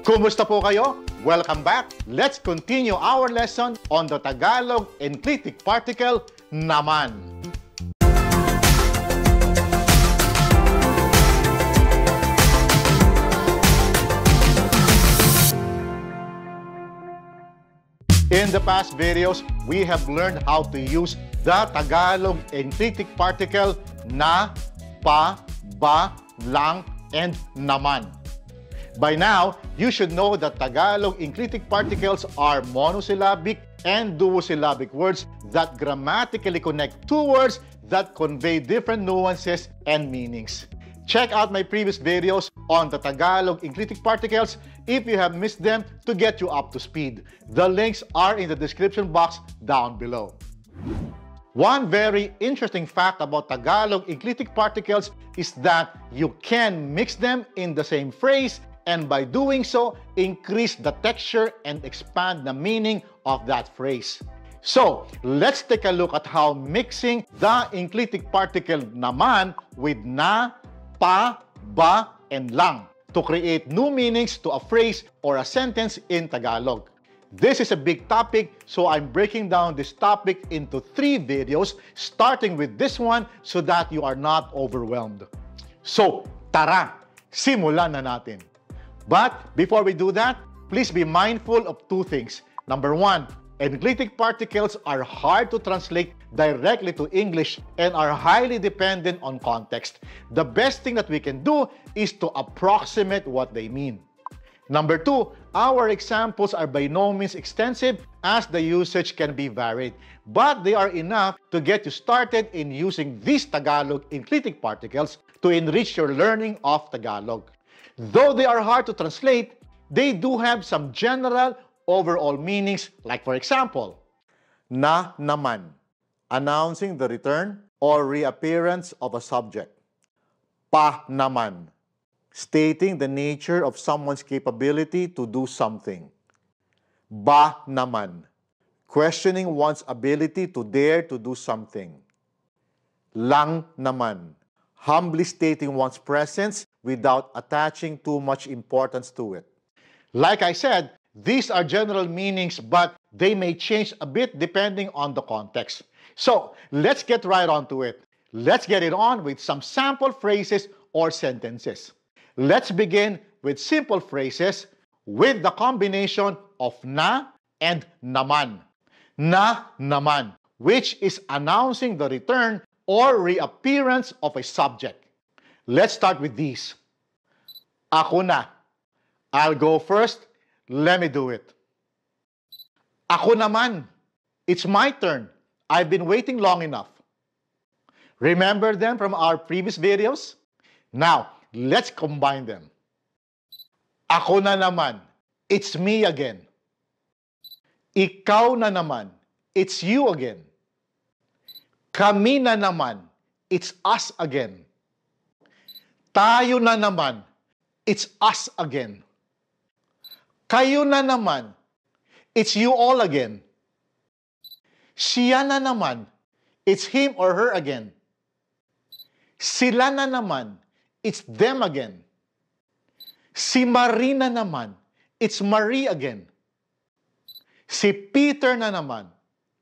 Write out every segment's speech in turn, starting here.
Kumusta po kayo? Welcome back! Let's continue our lesson on the Tagalog enclitic particle, naman. In the past videos, we have learned how to use the Tagalog enclitic particle na, pa, ba, lang, and naman. By now, you should know that Tagalog enclitic particles are monosyllabic and duosyllabic words that grammatically connect two words that convey different nuances and meanings. Check out my previous videos on the Tagalog enclitic particles if you have missed them to get you up to speed. The links are in the description box down below. One very interesting fact about Tagalog enclitic particles is that you can mix them in the same phrase, and by doing so, increase the texture and expand the meaning of that phrase. So, let's take a look at how mixing the enclitic particle naman with na, pa, ba, and lang to create new meanings to a phrase or a sentence in Tagalog. This is a big topic, so I'm breaking down this topic into 3 videos, starting with this one so that you are not overwhelmed. So, tara! Simulan na natin. But before we do that, please be mindful of 2 things. Number 1, enclitic particles are hard to translate directly to English and are highly dependent on context. The best thing that we can do is to approximate what they mean. Number 2, our examples are by no means extensive as the usage can be varied, but they are enough to get you started in using these Tagalog enclitic particles to enrich your learning of Tagalog. Though they are hard to translate, they do have some general overall meanings, like for example, na naman, announcing the return or reappearance of a subject. Pa naman, stating the nature of someone's capability to do something. Ba naman, questioning one's ability to dare to do something. Lang naman, humbly stating one's presence without attaching too much importance to it. Like I said, these are general meanings, but they may change a bit depending on the context. So, let's get right on to it. Let's get it on with some sample phrases or sentences. Let's begin with simple phrases with the combination of na and naman. Na naman, which is announcing the return or reappearance of a subject. Let's start with these. Ako na. I'll go first. Let me do it. Ako naman. It's my turn. I've been waiting long enough. Remember them from our previous videos? Now, let's combine them. Ako na naman. It's me again. Ikaw na naman. It's you again. Kami na naman. It's us again. Tayo na naman. It's us again. Kayo na naman. It's you all again. Siya na naman. It's him or her again. Sila na naman. It's them again. Si Marina naman. It's Marie again. Si Peter na naman.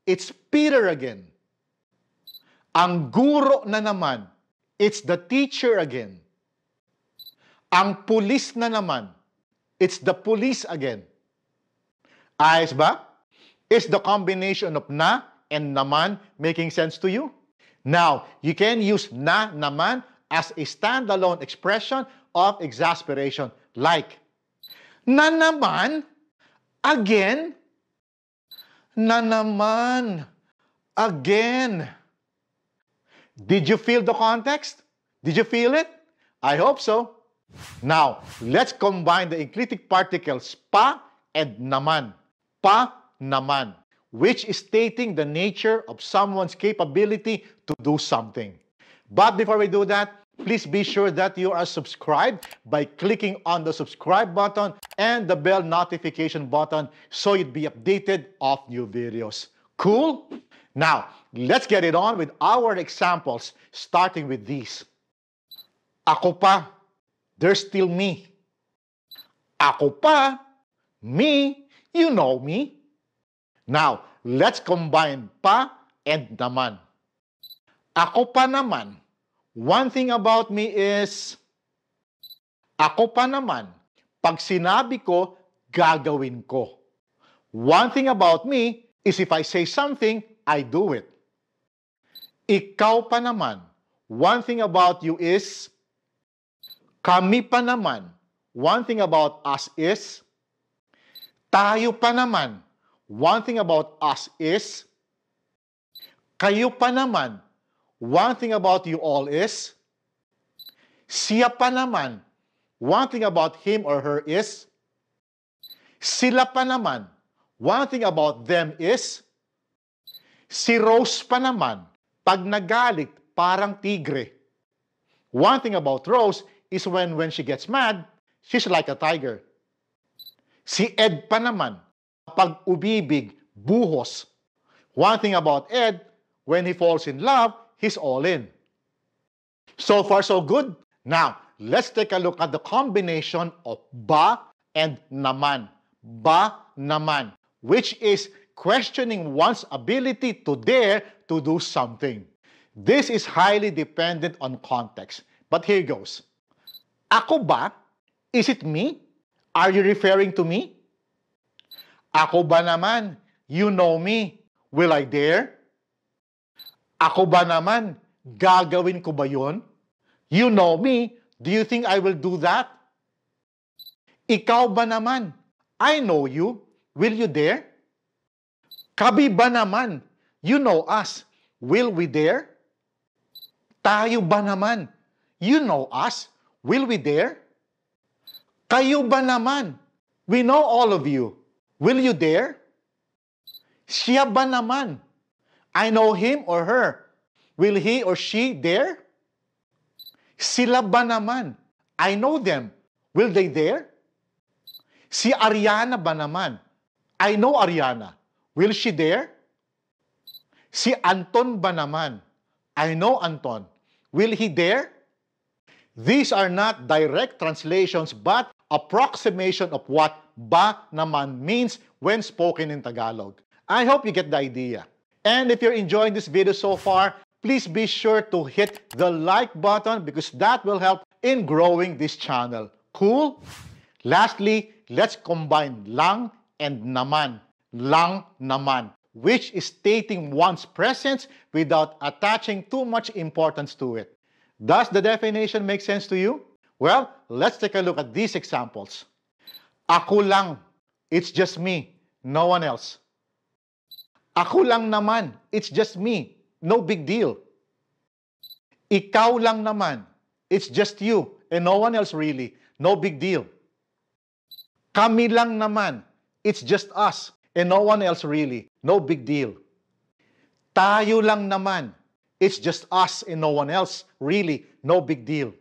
It's Peter again. Ang guro na naman. It's the teacher again. Ang pulis na naman. It's the police again. Ayos ba? Is the combination of na and naman making sense to you? Now, you can use na naman as a standalone expression of exasperation, like, na naman? Again? Na naman? Again? Did you feel the context? Did you feel it? I hope so. Now, let's combine the enclitic particles pa and naman. Pa naman, which is stating the nature of someone's capability to do something. But before we do that, please be sure that you are subscribed by clicking on the subscribe button and the bell notification button so you'd be updated of new videos. Cool? Now, let's get it on with our examples, starting with these. Ako pa. There's still me. Ako pa, me, you know me. Now, let's combine pa and naman. Ako pa naman. One thing about me is, ako pa naman, pag sinabi ko, gagawin ko. One thing about me is if I say something, I do it. Ikaw pa naman. One thing about you is, kami pa naman. One thing about us is, tayo pa naman. One thing about us is, kayo pa naman. One thing about you all is, siya pa naman. One thing about him or her is, sila pa naman. One thing about them is, si Rose pa naman. Pag nagalit, parang tigre. One thing about Rose is when she gets mad, she's like a tiger. Si Ed pa naman. Pag ubibig, buhos. One thing about Ed, when he falls in love, he's all in. So far, so good. Now, let's take a look at the combination of ba and naman. Ba, naman, which is questioning one's ability to dare to do something. This is highly dependent on context. But here goes. Ako ba? Is it me? Are you referring to me? Ako ba naman? You know me. Will I dare? Ako ba naman? Gagawin ko ba yun? You know me. Do you think I will do that? Ikaw ba naman? I know you. Will you dare? Kabi ba naman? You know us. Will we dare? Tayo ba naman? You know us. Will we dare? Kayo ba naman? We know all of you. Will you dare? Siya ba naman? I know him or her. Will he or she dare? Sila ba naman? I know them. Will they dare? Si Ariana ba naman? I know Ariana. Will she dare? Si Anton ba naman? I know Anton. Will he dare? These are not direct translations but approximation of what ba naman means when spoken in Tagalog. I hope you get the idea. And if you're enjoying this video so far, please be sure to hit the like button because that will help in growing this channel. Cool? Lastly, let's combine lang and naman. Lang naman, which is stating one's presence without attaching too much importance to it. Does the definition make sense to you? Well, let's take a look at these examples. Ako lang, it's just me, no one else. Ako lang naman, it's just me, no big deal. Ikaw lang naman, it's just you and no one else really, no big deal. Kami lang naman, it's just us and no one else really, no big deal. Tayo lang naman, it's just us and no one else really, no big deal.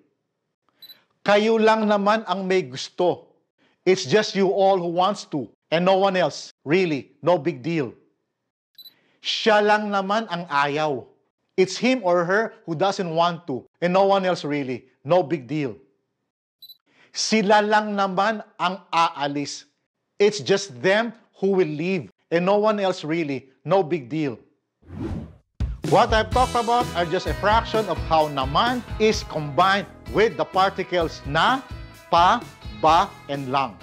Kayo lang naman ang may gusto. It's just you all who wants to and no one else really, no big deal. Siya lang naman ang ayaw. It's him or her who doesn't want to and no one else really, no big deal. Sila lang naman ang aalis. It's just them who will leave and no one else really, no big deal. What I've talked about are just a fraction of how naman is combined with the particles na, pa, ba, and lang.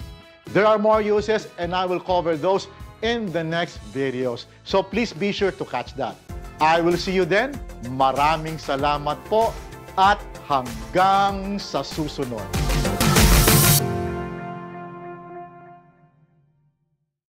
There are more uses and I will cover those in the next videos. So please be sure to catch that. I will see you then. Maraming salamat po at hanggang sa susunod.